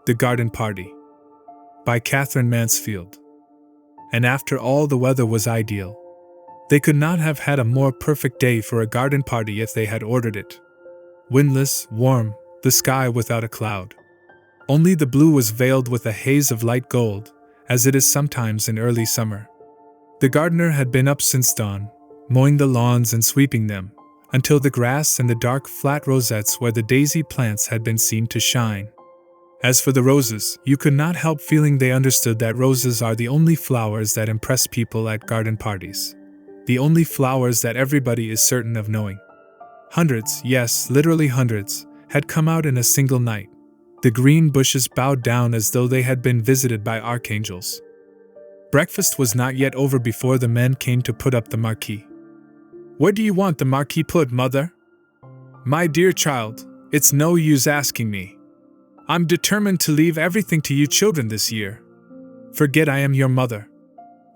The Garden Party by Katherine Mansfield. And after all, the weather was ideal. They could not have had a more perfect day for a garden party if they had ordered it. Windless, warm, the sky without a cloud. Only the blue was veiled with a haze of light gold, as it is sometimes in early summer. The gardener had been up since dawn, mowing the lawns and sweeping them, until the grass and the dark flat rosettes where the daisy plants had been seen to shine. As for the roses, you could not help feeling they understood that roses are the only flowers that impress people at garden parties. The only flowers that everybody is certain of knowing. Hundreds, yes, literally hundreds, had come out in a single night. The green bushes bowed down as though they had been visited by archangels. Breakfast was not yet over before the men came to put up the marquee. "Where do you want the marquee put, Mother?" "My dear child, it's no use asking me. I'm determined to leave everything to you children this year. Forget I am your mother.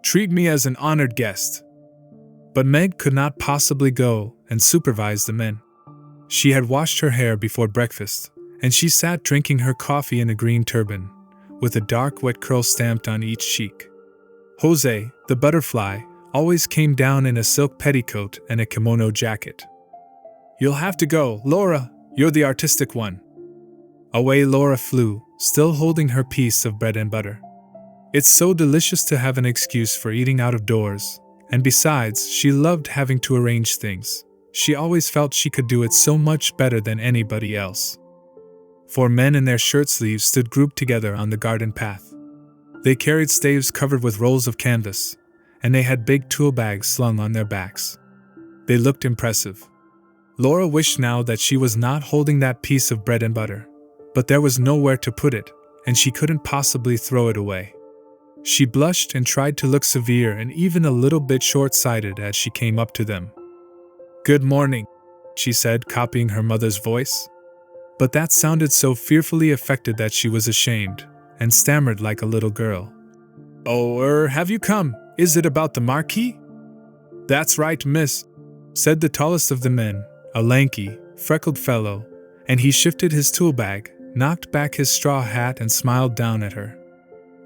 Treat me as an honored guest." But Meg could not possibly go and supervise the men. She had washed her hair before breakfast, and she sat drinking her coffee in a green turban, with a dark wet curl stamped on each cheek. Jose, the butterfly, always came down in a silk petticoat and a kimono jacket. "You'll have to go, Laura, you're the artistic one." Away Laura flew, still holding her piece of bread and butter. It's so delicious to have an excuse for eating out of doors, and besides, she loved having to arrange things. She always felt she could do it so much better than anybody else. 4 men in their shirt sleeves stood grouped together on the garden path. They carried staves covered with rolls of canvas, and they had big tool bags slung on their backs. They looked impressive. Laura wished now that she was not holding that piece of bread and butter. But there was nowhere to put it, and she couldn't possibly throw it away. She blushed and tried to look severe and even a little bit short-sighted as she came up to them. "Good morning," she said, copying her mother's voice. But that sounded so fearfully affected that she was ashamed, and stammered like a little girl. "Oh, have you come? Is it about the marquee?" "That's right, miss," said the tallest of the men, a lanky, freckled fellow, and he shifted his tool bag, knocked back his straw hat and smiled down at her.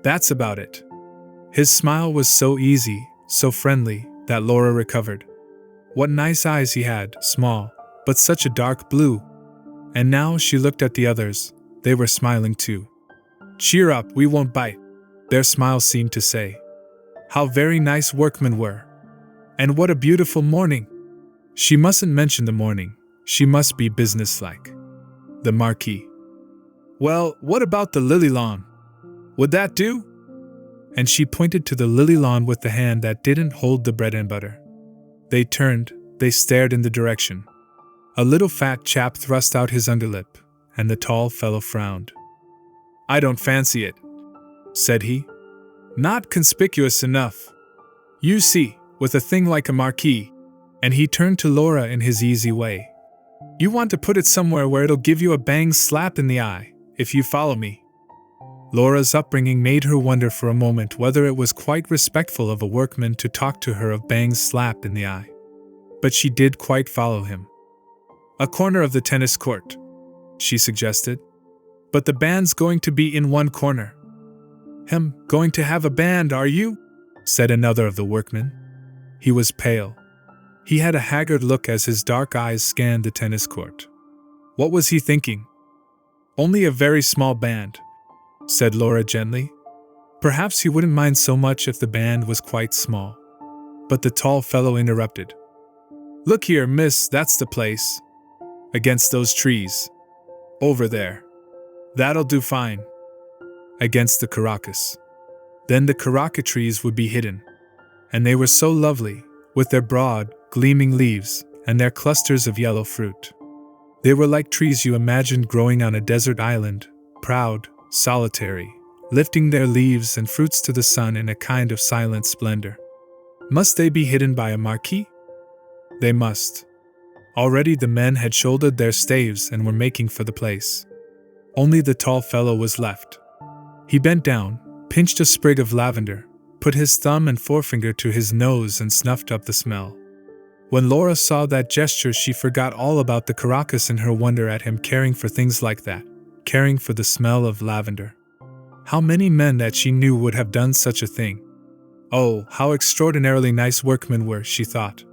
"That's about it." His smile was so easy, so friendly, that Laura recovered. What nice eyes he had, small, but such a dark blue. And now she looked at the others, they were smiling too. "Cheer up, we won't bite," their smiles seemed to say. How very nice workmen were. And what a beautiful morning. She mustn't mention the morning, she must be businesslike. The marquee. "Well, what about the lily lawn? Would that do?" And she pointed to the lily lawn with the hand that didn't hold the bread and butter. They turned, they stared in the direction. A little fat chap thrust out his underlip, and the tall fellow frowned. "I don't fancy it," said he. "Not conspicuous enough. You see, with a thing like a marquee," and he turned to Laura in his easy way. "You want to put it somewhere where it'll give you a bang slap in the eye, if you follow me." Laura's upbringing made her wonder for a moment whether it was quite respectful of a workman to talk to her of bangs slap in the eye. But she did quite follow him. "A corner of the tennis court," she suggested. "But the band's going to be in one corner." Going to have a band, are you?" said another of the workmen. He was pale. He had a haggard look as his dark eyes scanned the tennis court. What was he thinking? "Only a very small band," said Laura gently. Perhaps he wouldn't mind so much if the band was quite small. But the tall fellow interrupted. "Look here, miss, that's the place. Against those trees. Over there. That'll do fine. Against the caracas." Then the caraca trees would be hidden. And they were so lovely, with their broad, gleaming leaves, and their clusters of yellow fruit. They were like trees you imagined growing on a desert island, proud, solitary, lifting their leaves and fruits to the sun in a kind of silent splendor. Must they be hidden by a marquee? They must. Already the men had shouldered their staves and were making for the place. Only the tall fellow was left. He bent down, pinched a sprig of lavender, put his thumb and forefinger to his nose and snuffed up the smell. When Laura saw that gesture, she forgot all about the caracas in her wonder at him caring for things like that, caring for the smell of lavender. How many men that she knew would have done such a thing? Oh, how extraordinarily nice workmen were, she thought.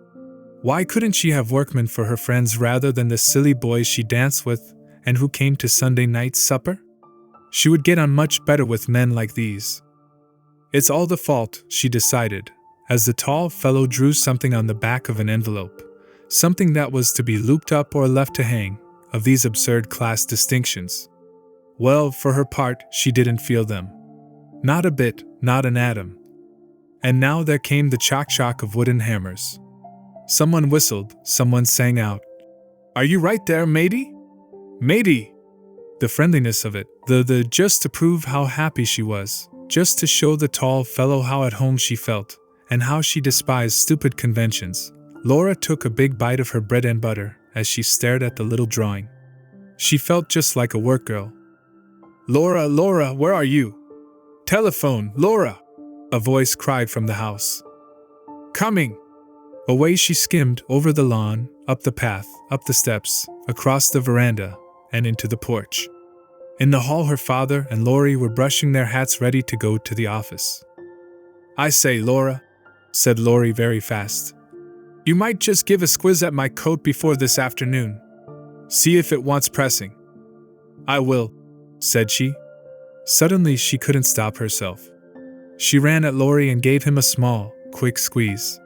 Why couldn't she have workmen for her friends rather than the silly boys she danced with and who came to Sunday night supper? She would get on much better with men like these. It's all the fault, she decided, as the tall fellow drew something on the back of an envelope, something that was to be looped up or left to hang, of these absurd class distinctions. Well, for her part, she didn't feel them. Not a bit, not an atom. And now there came the chock-chock of wooden hammers. Someone whistled, someone sang out, "Are you right there, matey? Matey!" The friendliness of it, the just to prove how happy she was, just to show the tall fellow how at home she felt, and how she despised stupid conventions. Laura took a big bite of her bread and butter as she stared at the little drawing. She felt just like a work girl. "Laura, Laura, where are you? Telephone, Laura!" a voice cried from the house. "Coming!" Away she skimmed, over the lawn, up the path, up the steps, across the veranda, and into the porch. In the hall her father and Laurie were brushing their hats ready to go to the office. "I say, Laura," said Laurie very fast, "you might just give a squiz at my coat before this afternoon. See if it wants pressing." "I will," said she. Suddenly she couldn't stop herself. She ran at Laurie and gave him a small, quick squeeze.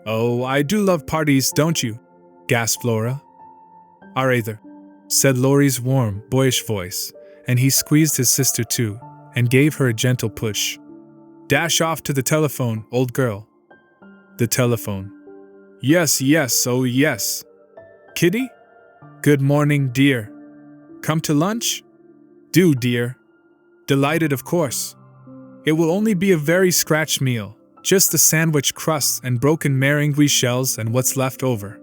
"Oh, I do love parties, don't you?" gasped Laura. "Rather," said Laurie's warm, boyish voice, and he squeezed his sister too, and gave her a gentle push. "Dash off to the telephone, old girl." The telephone. "Yes, yes, oh yes. Kitty? Good morning, dear. Come to lunch? Do, dear. Delighted, of course. It will only be a very scratch meal, just a sandwich crust and broken meringue shells and what's left over.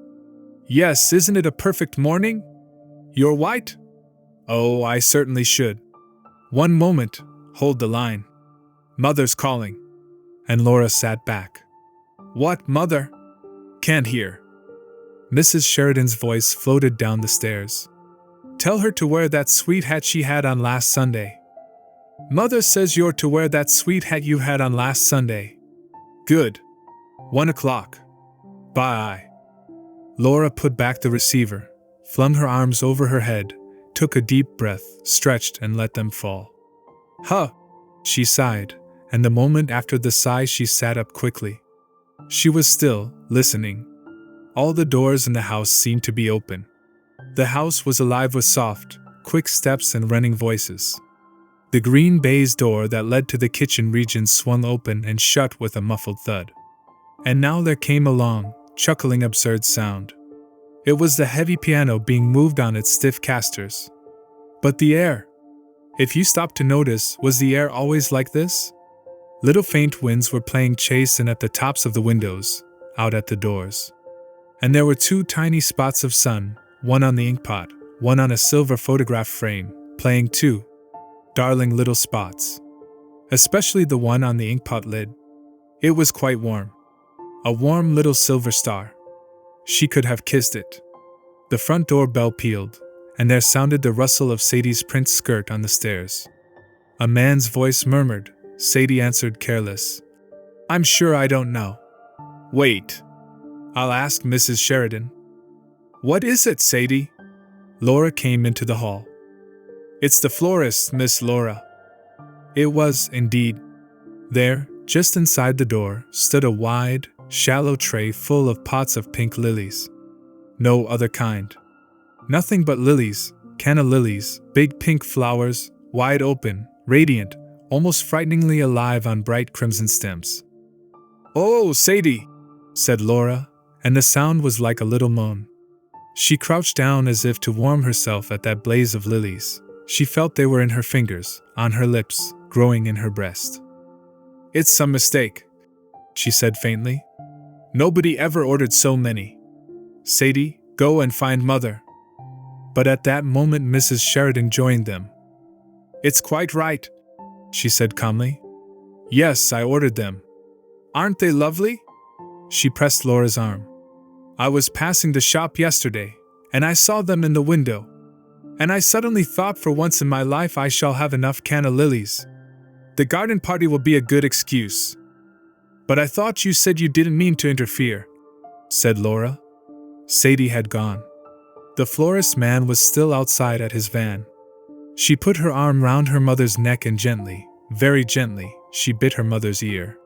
Yes, isn't it a perfect morning? You're white? Oh, I certainly should. One moment, hold the line. Mother's calling." And Laura sat back. "What, Mother? Can't hear." Mrs. Sheridan's voice floated down the stairs. "Tell her to wear that sweet hat she had on last Sunday. Mother says you're to wear that sweet hat you had on last Sunday. Good. 1 o'clock. Bye." Laura put back the receiver, flung her arms over her head, took a deep breath, stretched and let them fall. "Huh," she sighed, and the moment after the sigh she sat up quickly. She was still, listening. All the doors in the house seemed to be open. The house was alive with soft, quick steps and running voices. The green baize door that led to the kitchen region swung open and shut with a muffled thud. And now there came a long, chuckling absurd sound. It was the heavy piano being moved on its stiff casters. But the air! If you stopped to notice, was the air always like this? Little faint winds were playing chase in at the tops of the windows, out at the doors. And there were 2 tiny spots of sun, one on the inkpot, one on a silver photograph frame, playing too. Darling little spots. Especially the one on the inkpot lid. It was quite warm. A warm little silver star. She could have kissed it. The front door bell pealed, and there sounded the rustle of Sadie's print skirt on the stairs. A man's voice murmured. Sadie answered careless. "I'm sure I don't know. Wait. I'll ask Mrs. Sheridan." "What is it, Sadie?" Laura came into the hall. "It's the florist, Miss Laura." It was, indeed. There, just inside the door, stood a wide, shallow tray full of pots of pink lilies. No other kind. Nothing but lilies, canna lilies, big pink flowers, wide open, radiant, almost frighteningly alive on bright crimson stems. "Oh, Sadie," said Laura, and the sound was like a little moan. She crouched down as if to warm herself at that blaze of lilies. She felt they were in her fingers, on her lips, growing in her breast. "It's some mistake," she said faintly. "Nobody ever ordered so many. Sadie, go and find Mother." But at that moment Mrs. Sheridan joined them. "It's quite right," she said calmly. "Yes, I ordered them. Aren't they lovely?" She pressed Laura's arm. "I was passing the shop yesterday, and I saw them in the window. And I suddenly thought for once in my life I shall have enough canna lilies. The garden party will be a good excuse. But I thought you said you didn't mean to interfere, said Laura. Sadie had gone. The florist man was still outside at his van. She put her arm round her mother's neck and gently, very gently, she bit her mother's ear.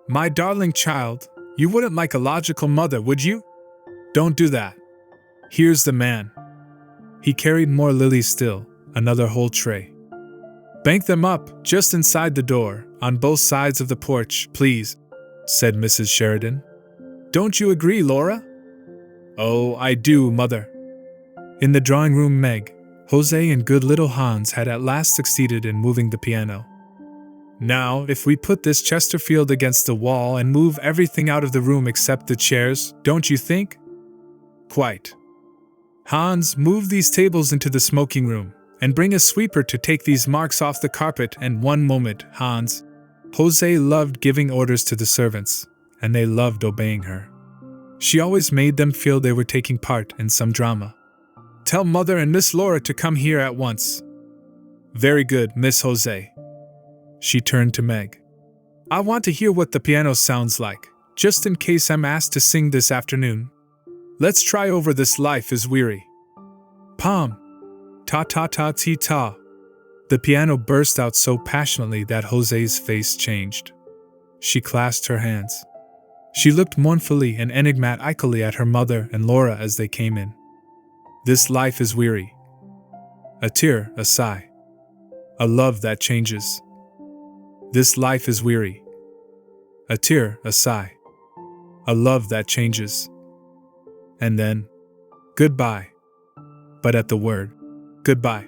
My darling child, you wouldn't like a logical mother, would you? Don't do that. Here's the man. He carried more lilies still, another whole tray. Bank them up, just inside the door, on both sides of the porch, please, said Mrs. Sheridan. Don't you agree, Laura? Oh, I do, Mother. In the drawing room, Meg, Jose and good little Hans had at last succeeded in moving the piano. Now, if we put this Chesterfield against the wall and move everything out of the room except the chairs, don't you think? Quite. Hans, move these tables into the smoking room, and bring a sweeper to take these marks off the carpet, and one moment, Hans. Jose loved giving orders to the servants, and they loved obeying her. She always made them feel they were taking part in some drama. Tell Mother and Miss Laura to come here at once. Very good, Miss Jose. She turned to Meg. I want to hear what the piano sounds like, just in case I'm asked to sing this afternoon. Let's try over this Life is Weary. Pom! Ta-ta-ta-ti-ta. The piano burst out so passionately that Jose's face changed. She clasped her hands. She looked mournfully and enigmatically at her mother and Laura as they came in. This life is weary. A tear, a sigh. A love that changes. This life is weary. A tear, a sigh. A love that changes. And then, goodbye. But at the word, goodbye,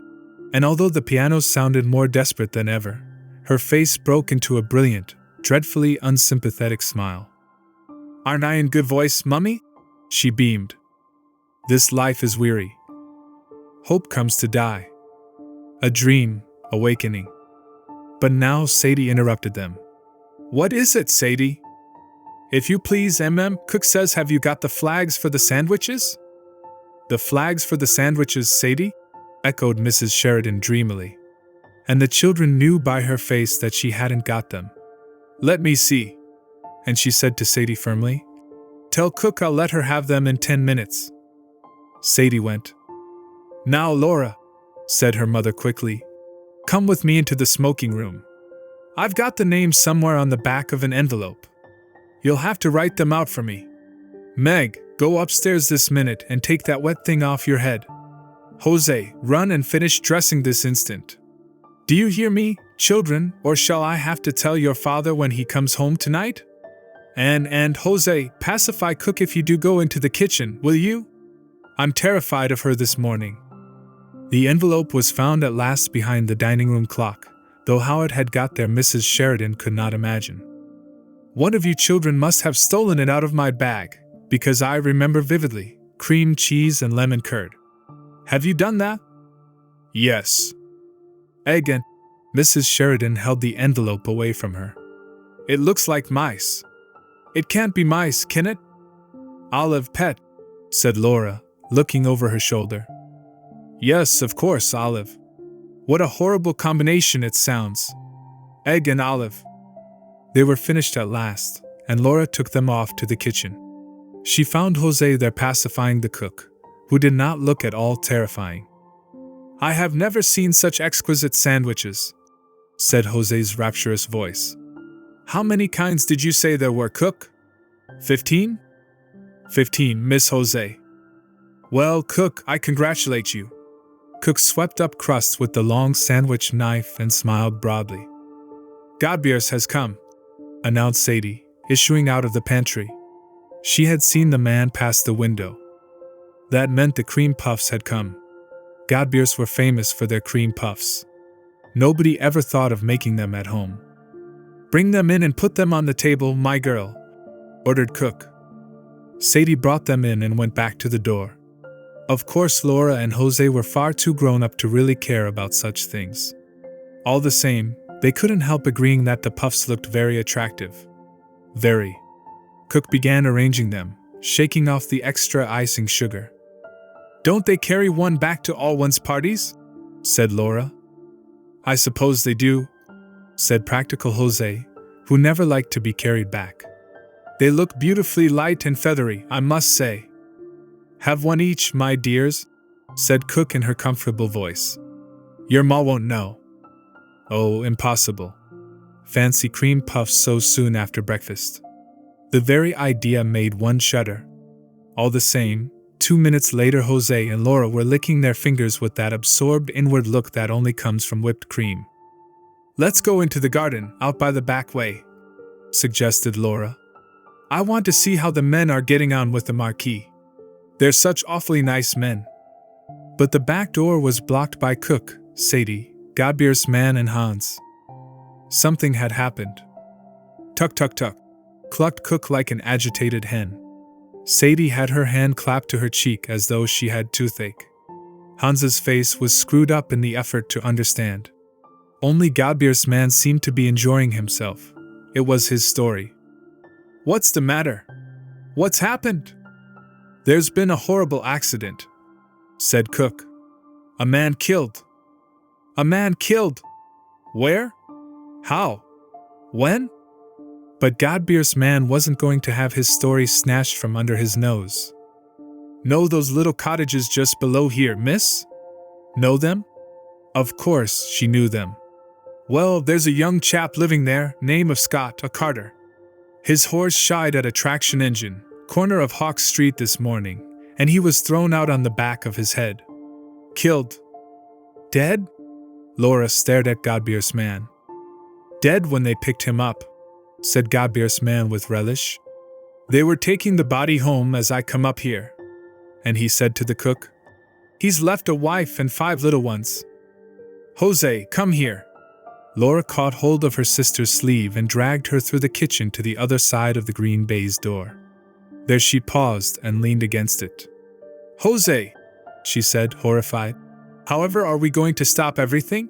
and although the piano sounded more desperate than ever, her face broke into a brilliant, dreadfully unsympathetic smile. Aren't I in good voice, Mummy? She beamed. This life is weary. Hope comes to die. A dream, awakening. But now Sadie interrupted them. What is it, Sadie? If you please, Cook says, have you got the flags for the sandwiches? The flags for the sandwiches, Sadie? Echoed Mrs. Sheridan dreamily. And the children knew by her face that she hadn't got them. Let me see. And she said to Sadie firmly, Tell Cook I'll let her have them in 10 minutes. Sadie went. Now, Laura, said her mother quickly, come with me into the smoking room. I've got the names somewhere on the back of an envelope. You'll have to write them out for me. Meg, go upstairs this minute and take that wet thing off your head. Jose, run and finish dressing this instant. Do you hear me, children, or shall I have to tell your father when he comes home tonight? And Jose, pacify Cook if you do go into the kitchen, will you? I'm terrified of her this morning. The envelope was found at last behind the dining room clock, though how it had got there Mrs. Sheridan could not imagine. One of you children must have stolen it out of my bag, because I remember vividly, cream cheese and lemon curd. Have you done that? Yes. Egg and Mrs. Sheridan held the envelope away from her. It looks like mice. It can't be mice, can it? Olive, pet, said Laura, looking over her shoulder. Yes, of course, Olive. What a horrible combination it sounds. Egg and olive. They were finished at last, and Laura took them off to the kitchen. She found Jose there pacifying the cook, who did not look at all terrifying. I have never seen such exquisite sandwiches, said Jose's rapturous voice. How many kinds did you say there were, Cook? 15? 15, Miss Jose. Well, Cook, I congratulate you. Cook swept up crusts with the long sandwich knife and smiled broadly. Godbeers has come, announced Sadie, issuing out of the pantry. She had seen the man pass the window. That meant the cream puffs had come. Godbeers were famous for their cream puffs. Nobody ever thought of making them at home. Bring them in and put them on the table, my girl, ordered Cook. Sadie brought them in and went back to the door. Of course, Laura and Jose were far too grown up to really care about such things. All the same, they couldn't help agreeing that the puffs looked very attractive. Very. Cook began arranging them, shaking off the extra icing sugar. Don't they carry one back to all one's parties? Said Laura. I suppose they do, said practical Jose, who never liked to be carried back. They look beautifully light and feathery, I must say. Have one each, my dears, said Cook in her comfortable voice. Your ma won't know. Oh, impossible. Fancy cream puffs so soon after breakfast. The very idea made one shudder. All the same, 2 minutes later Jose and Laura were licking their fingers with that absorbed inward look that only comes from whipped cream. Let's go into the garden, out by the back way, suggested Laura. I want to see how the men are getting on with the Marquis. They're such awfully nice men. But the back door was blocked by Cook, Sadie, Godbeer's man and Hans. Something had happened. Tuck, tuck, tuck, clucked Cook like an agitated hen. Sadie had her hand clapped to her cheek as though she had toothache. Hans's face was screwed up in the effort to understand. Only Godbeer's man seemed to be enjoying himself. It was his story. What's the matter? What's happened? There's been a horrible accident, said Cook. A man killed. A man killed? Where? How? When? But Godbeer's man wasn't going to have his story snatched from under his nose. Know those little cottages just below here, miss? Know them? Of course, she knew them. Well, there's a young chap living there, name of Scott, a carter. His horse shied at a traction engine, corner of Hawk Street this morning, and he was thrown out on the back of his head. Killed. Dead? Laura stared at Godbeer's man. Dead when they picked him up, said Godbeer's man with relish. They were taking the body home as I come up here. And he said to the cook, He's left a wife and 5 little ones. Jose, come here. Laura caught hold of her sister's sleeve and dragged her through the kitchen to the other side of the green baize door. There she paused and leaned against it. Jose, she said, horrified. However, are we going to stop everything?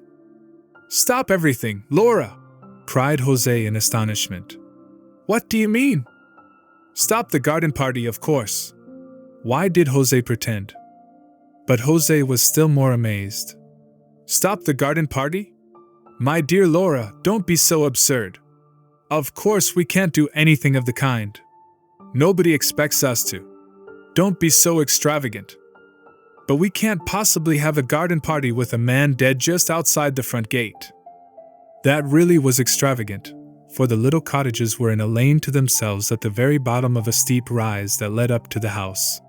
Stop everything, Laura, cried Jose in astonishment. What do you mean? Stop the garden party, of course. Why did Jose pretend? But Jose was still more amazed. Stop the garden party? My dear Laura, don't be so absurd. Of course we can't do anything of the kind. Nobody expects us to. Don't be so extravagant. But we can't possibly have a garden party with a man dead just outside the front gate. That really was extravagant, for the little cottages were in a lane to themselves at the very bottom of a steep rise that led up to the house.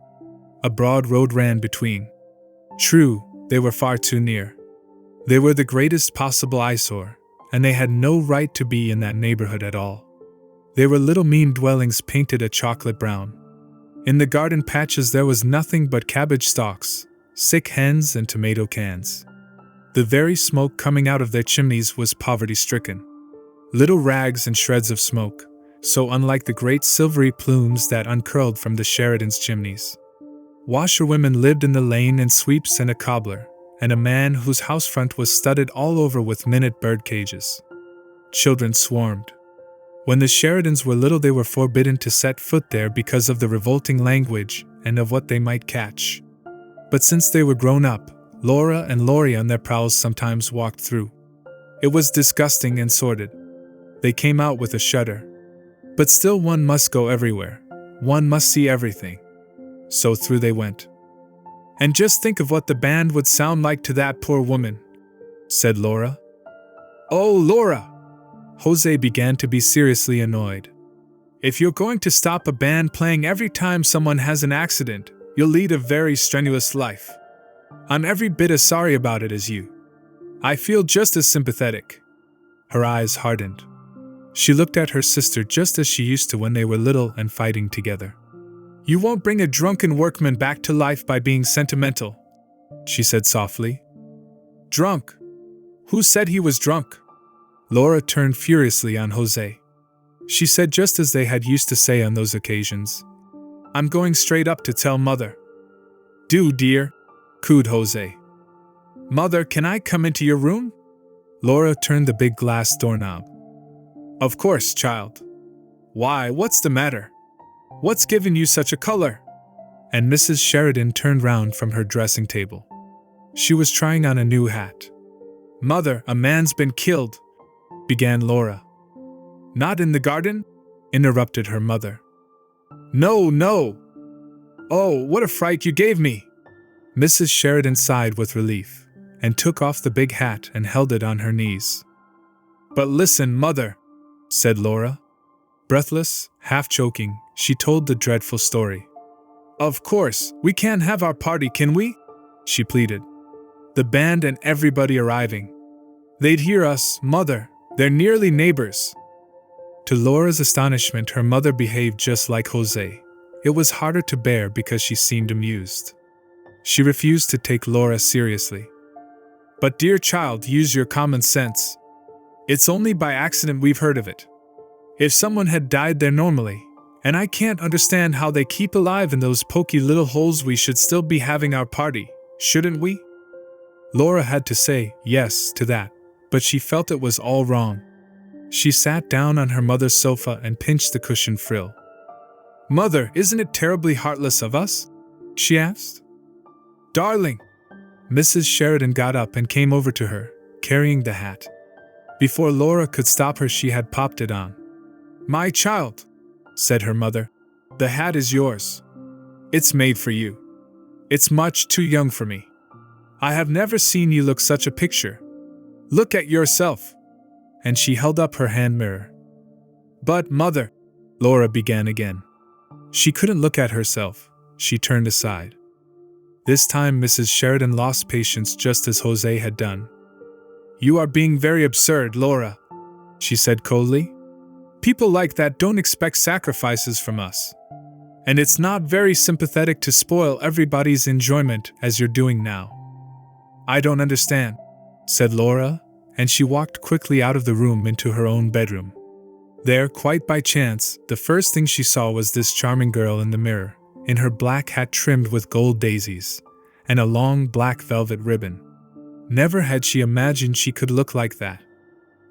A broad road ran between. True, they were far too near. They were the greatest possible eyesore, and they had no right to be in that neighborhood at all. They were little mean dwellings painted a chocolate brown. In the garden patches there was nothing but cabbage stalks, sick hens and tomato cans. The very smoke coming out of their chimneys was poverty-stricken. Little rags and shreds of smoke, so unlike the great silvery plumes that uncurled from the Sheridans' chimneys. Washerwomen lived in the lane and sweeps and a cobbler, and a man whose house front was studded all over with minute bird cages. Children swarmed. When the Sheridans were little they were forbidden to set foot there because of the revolting language and of what they might catch. But since they were grown up, Laura and Laurie on their prowls sometimes walked through. It was disgusting and sordid. They came out with a shudder. But still one must go everywhere. One must see everything. So through they went. And just think of what the band would sound like to that poor woman, said Laura. Oh, Laura! Jose began to be seriously annoyed. If you're going to stop a band playing every time someone has an accident, you'll lead a very strenuous life. I'm every bit as sorry about it as you. I feel just as sympathetic. Her eyes hardened. She looked at her sister just as she used to when they were little and fighting together. You won't bring a drunken workman back to life by being sentimental, she said softly. Drunk? Who said he was drunk? Laura turned furiously on Jose. She said just as they had used to say on those occasions. I'm going straight up to tell Mother. Do, dear, cooed Jose. Mother, can I come into your room? Laura turned the big glass doorknob. Of course, child. Why, what's the matter? What's given you such a color? and Mrs. Sheridan turned round from her dressing table. She was trying on a new hat. "Mother, a man's been killed," began Laura. "Not in the garden?" interrupted her mother. "No, no! Oh, what a fright you gave me!" Mrs. Sheridan sighed with relief, and took off the big hat and held it on her knees. "But listen, Mother," said Laura. Breathless, half choking, she told the dreadful story. "Of course, we can't have our party, can we?" she pleaded. "The band and everybody arriving. They'd hear us, Mother. They're nearly neighbors." To Laura's astonishment, her mother behaved just like Jose. It was harder to bear because she seemed amused. She refused to take Laura seriously. "But dear child, use your common sense. It's only by accident we've heard of it. If someone had died there normally, and I can't understand how they keep alive in those poky little holes, we should still be having our party, shouldn't we?" Laura had to say yes to that, but she felt it was all wrong. She sat down on her mother's sofa and pinched the cushion frill. "Mother, isn't it terribly heartless of us?" she asked. "Darling!" Mrs. Sheridan got up and came over to her, carrying the hat. Before Laura could stop her, she had popped it on. "My child," said her mother, "the hat is yours. It's made for you. It's much too young for me. I have never seen you look such a picture. Look at yourself." And she held up her hand mirror. "But, Mother," Laura began again. She couldn't look at herself. She turned aside. This time Mrs. Sheridan lost patience just as Jose had done. "You are being very absurd, Laura," she said coldly. "People like that don't expect sacrifices from us. And it's not very sympathetic to spoil everybody's enjoyment as you're doing now." "I don't understand," said Laura, and she walked quickly out of the room into her own bedroom. There, quite by chance, the first thing she saw was this charming girl in the mirror, in her black hat trimmed with gold daisies, and a long black velvet ribbon. Never had she imagined she could look like that.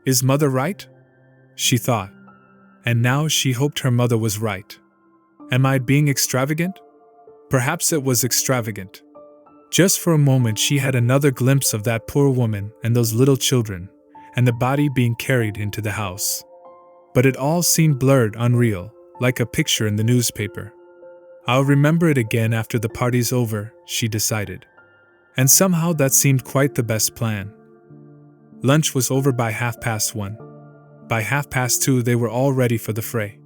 "Is Mother right?" she thought. And now she hoped her mother was right. Am I being extravagant? Perhaps it was extravagant. Just for a moment she had another glimpse of that poor woman and those little children, and the body being carried into the house. But it all seemed blurred, unreal, like a picture in the newspaper. "I'll remember it again after the party's over," she decided. And somehow that seemed quite the best plan. Lunch was over by 1:30. By 2:30 they were all ready for the fray.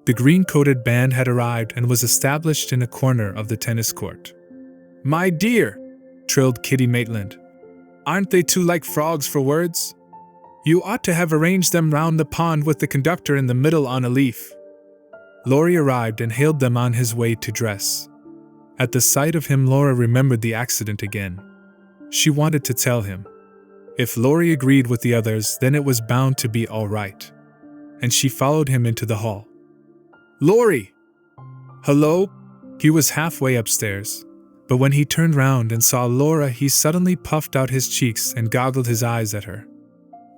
The green-coated band had arrived and was established in a corner of the tennis court. "My dear," trilled Kitty Maitland, "aren't they too like frogs for words? You ought to have arranged them round the pond with the conductor in the middle on a leaf." Laurie arrived and hailed them on his way to dress. At the sight of him, Laura remembered the accident again. She wanted to tell him. If Laurie agreed with the others, then it was bound to be all right. And she followed him into the hall. "Laurie!" "Hello?" He was halfway upstairs, but when he turned round and saw Laura, he suddenly puffed out his cheeks and goggled his eyes at her.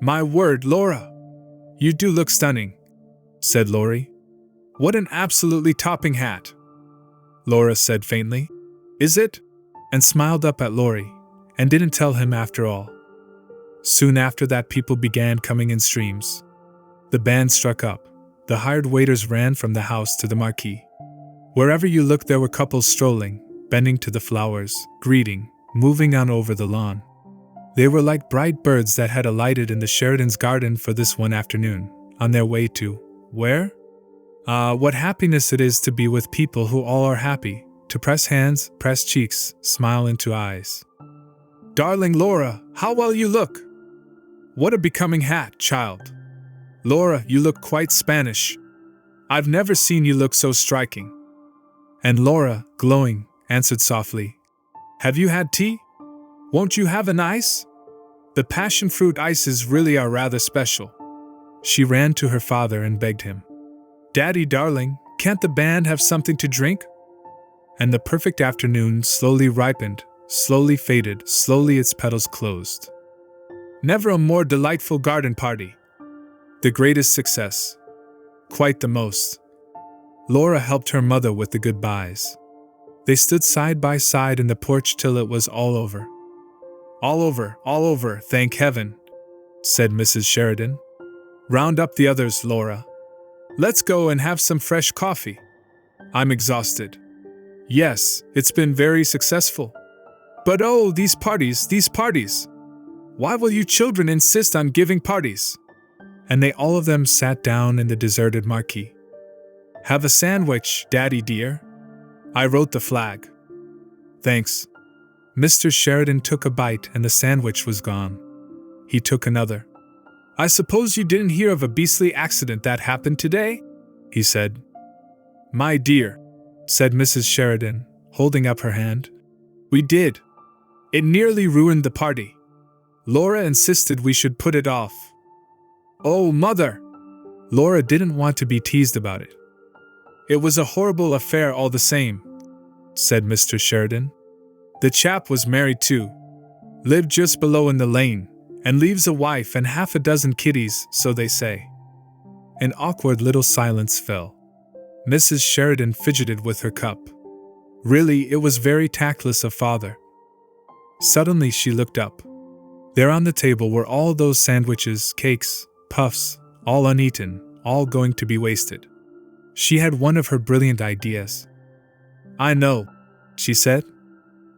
"My word, Laura! You do look stunning," said Laurie. "What an absolutely topping hat!" Laura said faintly. "Is it?" and smiled up at Laurie, and didn't tell him after all. Soon after that, people began coming in streams. The band struck up. The hired waiters ran from the house to the marquee. Wherever you looked, there were couples strolling, bending to the flowers, greeting, moving on over the lawn. They were like bright birds that had alighted in the Sheridans' garden for this one afternoon, on their way to where? What happiness it is to be with people who all are happy, to press hands, press cheeks, smile into eyes. "Darling Laura, how well you look! What a becoming hat, child! Laura, you look quite Spanish. I've never seen you look so striking." And Laura, glowing, answered softly, "Have you had tea? Won't you have an ice? The passion fruit ices really are rather special." She ran to her father and begged him. "Daddy, darling, can't the band have something to drink?" And the perfect afternoon slowly ripened, slowly faded, slowly its petals closed. Never a more delightful garden party. The greatest success. Quite the most. Laura helped her mother with the goodbyes. They stood side by side in the porch till it was all over. All over, thank heaven," said Mrs. Sheridan. "Round up the others, Laura. Let's go and have some fresh coffee. I'm exhausted." "Yes, it's been very successful. But oh, these parties. Why will you children insist on giving parties?" And they all of them sat down in the deserted marquee. "Have a sandwich, Daddy dear. I wrote the flag." "Thanks." Mr. Sheridan took a bite and the sandwich was gone. He took another. "I suppose you didn't hear of a beastly accident that happened today?" he said. "My dear," said Mrs. Sheridan, holding up her hand. "We did. It nearly ruined the party. Laura insisted we should put it off." "Oh, Mother!" Laura didn't want to be teased about it. "It was a horrible affair all the same," said Mr. Sheridan. "The chap was married too. Lived just below in the lane, and leaves a wife and half a dozen kiddies, so they say." An awkward little silence fell. Mrs. Sheridan fidgeted with her cup. Really, it was very tactless of Father. Suddenly she looked up. There on the table were all those sandwiches, cakes, puffs, all uneaten, all going to be wasted. She had one of her brilliant ideas. "I know," she said.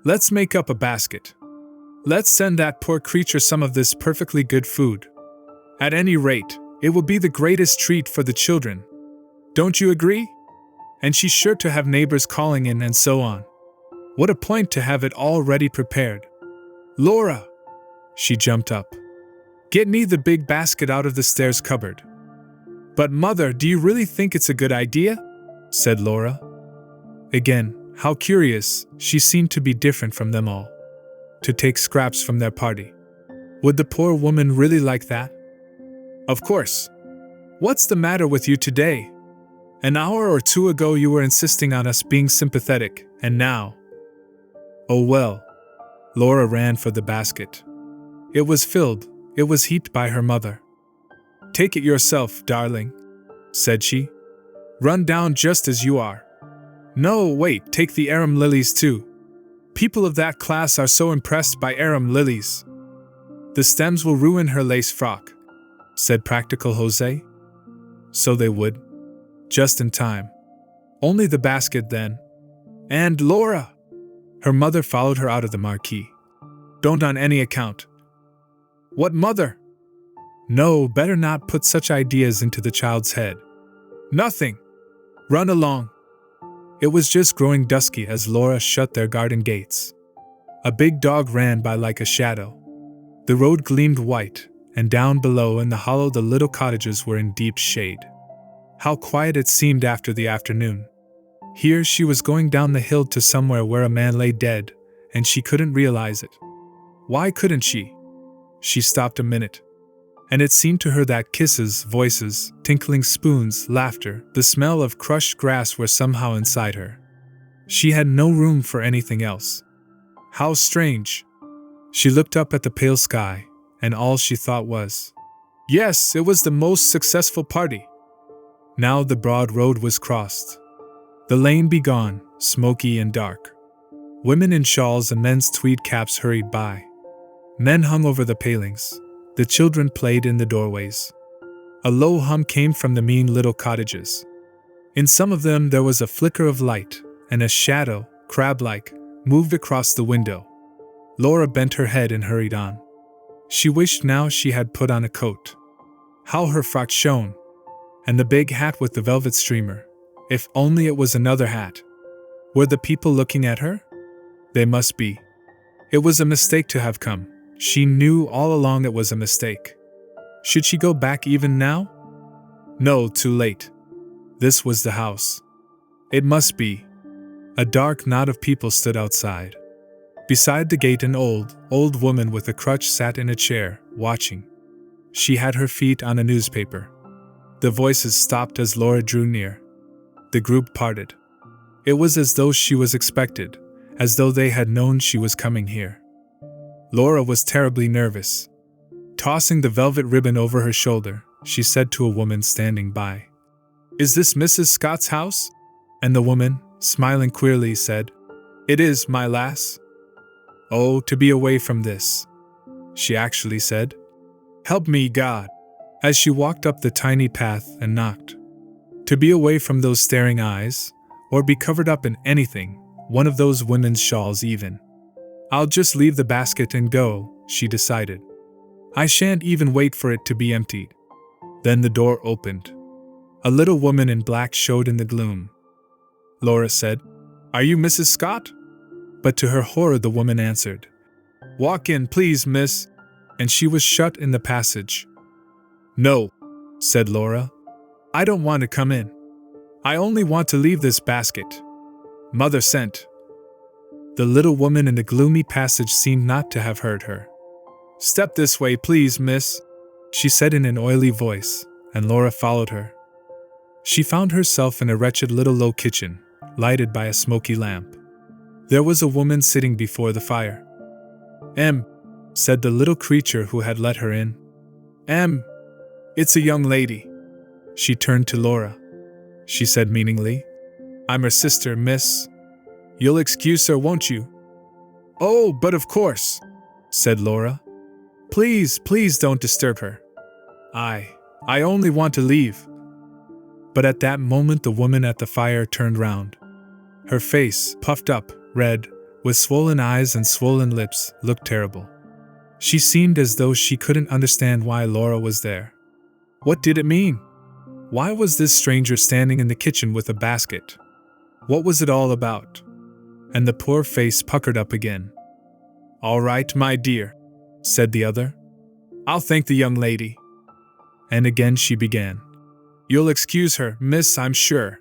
"Let's make up a basket. Let's send that poor creature some of this perfectly good food. At any rate, it will be the greatest treat for the children. Don't you agree? And she's sure to have neighbors calling in and so on. What a point to have it all ready prepared. Laura!" She jumped up. "Get me the big basket out of the stairs cupboard." "But Mother, do you really think it's a good idea?" said Laura. Again, how curious, she seemed to be different from them all. To take scraps from their party. Would the poor woman really like that? "Of course. What's the matter with you today? An hour or two ago you were insisting on us being sympathetic, and now—" "Oh well." Laura ran for the basket. It was filled, it was heaped by her mother. "Take it yourself, darling," said she. "Run down just as you are. No, wait, take the arum lilies too. People of that class are so impressed by arum lilies. The stems will ruin her lace frock," said practical Jose. So they would. Just in time. Only the basket then. "And Laura!" Her mother followed her out of the marquee. "Don't on any account." "What, Mother?" "No, better not put such ideas into the child's head." "Nothing. Run along." It was just growing dusky as Laura shut their garden gates. A big dog ran by like a shadow. The road gleamed white, and down below in the hollow the little cottages were in deep shade. How quiet it seemed after the afternoon. Here she was going down the hill to somewhere where a man lay dead, and she couldn't realize it. Why couldn't she? She stopped a minute. And it seemed to her that kisses, voices, tinkling spoons, laughter, the smell of crushed grass were somehow inside her. She had no room for anything else. How strange! She looked up at the pale sky, and all she thought was, yes, it was the most successful party. Now the broad road was crossed. The lane be gone, smoky and dark. Women in shawls and men's tweed caps hurried by. Men hung over the palings. The children played in the doorways. A low hum came from the mean little cottages. In some of them there was a flicker of light, and a shadow, crab-like, moved across the window. Laura bent her head and hurried on. She wished now she had put on a coat. How her frock shone! And the big hat with the velvet streamer. If only it was another hat. Were the people looking at her? They must be. It was a mistake to have come. She knew all along it was a mistake. Should she go back even now? No, too late. This was the house. It must be. A dark knot of people stood outside. Beside the gate an old woman with a crutch sat in a chair, watching. She had her feet on a newspaper. The voices stopped as Laura drew near. The group parted. It was as though she was expected, as though they had known she was coming here. Laura was terribly nervous. Tossing the velvet ribbon over her shoulder, she said to a woman standing by, "Is this Mrs. Scott's house?" And the woman, smiling queerly, said, It is, my lass. Oh, to be away from this, she actually said. Help me, God, as she walked up the tiny path and knocked. To be away from those staring eyes, or be covered up in anything, one of those women's shawls even. I'll just leave the basket and go, she decided. I shan't even wait for it to be emptied. Then the door opened. A little woman in black showed in the gloom. Laura said, "Are you Mrs. Scott?" But to her horror the woman answered, "Walk in, please, miss," and she was shut in the passage. "No," said Laura. "I don't want to come in. I only want to leave this basket. Mother sent." The little woman in the gloomy passage seemed not to have heard her. "Step this way, please, miss," she said in an oily voice, and Laura followed her. She found herself in a wretched little low kitchen, lighted by a smoky lamp. There was a woman sitting before the fire. Said the little creature who had let her in. It's a young lady." She turned to Laura. She said meaningly, "I'm her sister, miss. You'll excuse her, won't you?" "Oh, but of course," said Laura. Please don't disturb her. I only want to leave." But at that moment the woman at the fire turned round. Her face, puffed up, red, with swollen eyes and swollen lips, looked terrible. She seemed as though she couldn't understand why Laura was there. What did it mean? Why was this stranger standing in the kitchen with a basket? What was it all about? And the poor face puckered up again. "All right, my dear," said the other. "I'll thank the young lady." And again she began. "You'll excuse her, miss, I'm sure."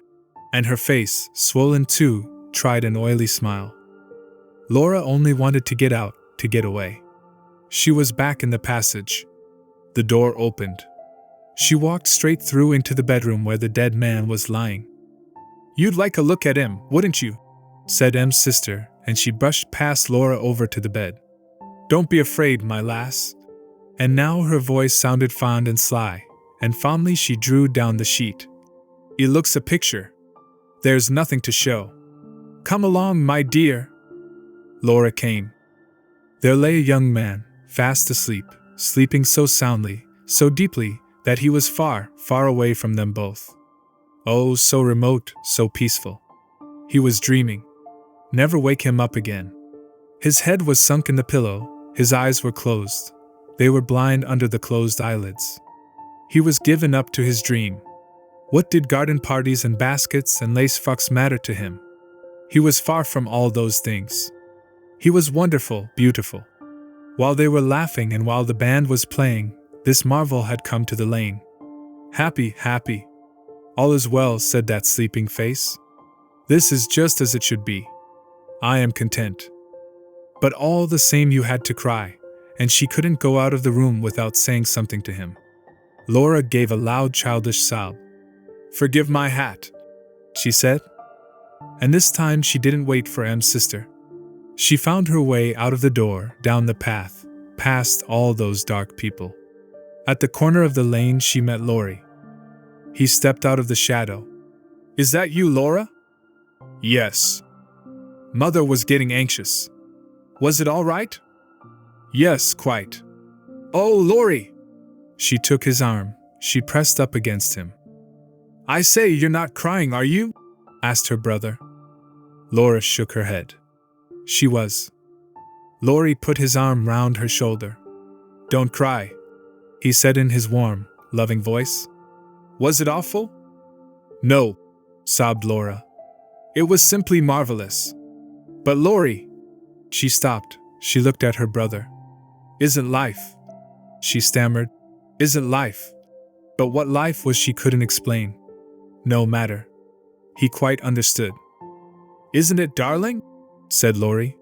And her face, swollen too, tried an oily smile. Laura only wanted to get out, to get away. She was back in the passage. The door opened. She walked straight through into the bedroom where the dead man was lying. "You'd like a look at him, wouldn't you?" said M's sister, and she brushed past Laura over to the bed. "Don't be afraid, my lass." And now her voice sounded fond and sly, and fondly she drew down the sheet. "It looks a picture. There's nothing to show. Come along, my dear." Laura came. There lay a young man, fast asleep, sleeping so soundly, so deeply, that he was far, far away from them both. Oh, so remote, so peaceful. He was dreaming. Never wake him up again. His head was sunk in the pillow, his eyes were closed. They were blind under the closed eyelids. He was given up to his dream. What did garden parties and baskets and lace frocks matter to him? He was far from all those things. He was wonderful, beautiful. While they were laughing and while the band was playing, this marvel had come to the lane. "Happy, happy. All is well," said that sleeping face. "This is just as it should be. I am content." But all the same you had to cry, and she couldn't go out of the room without saying something to him. Laura gave a loud childish sob. "Forgive my hat," she said. And this time she didn't wait for M's sister. She found her way out of the door, down the path, past all those dark people. At the corner of the lane she met Laurie. He stepped out of the shadow. "Is that you, Laura?" "Yes." Mother was getting anxious. "Was it all right?" "Yes, quite." "Oh, Laurie!" She took his arm. She pressed up against him. "I say, you're not crying, are you?" asked her brother. Laura shook her head. She was. Laurie put his arm round her shoulder. "Don't cry," he said in his warm, loving voice. "Was it awful?" "No," sobbed Laura. "It was simply marvelous." "But Laurie..." She stopped. She looked at her brother. "Isn't life..." she stammered. "Isn't life..." But what life was she couldn't explain. No matter. He quite understood. "Isn't it, darling?" said Laurie.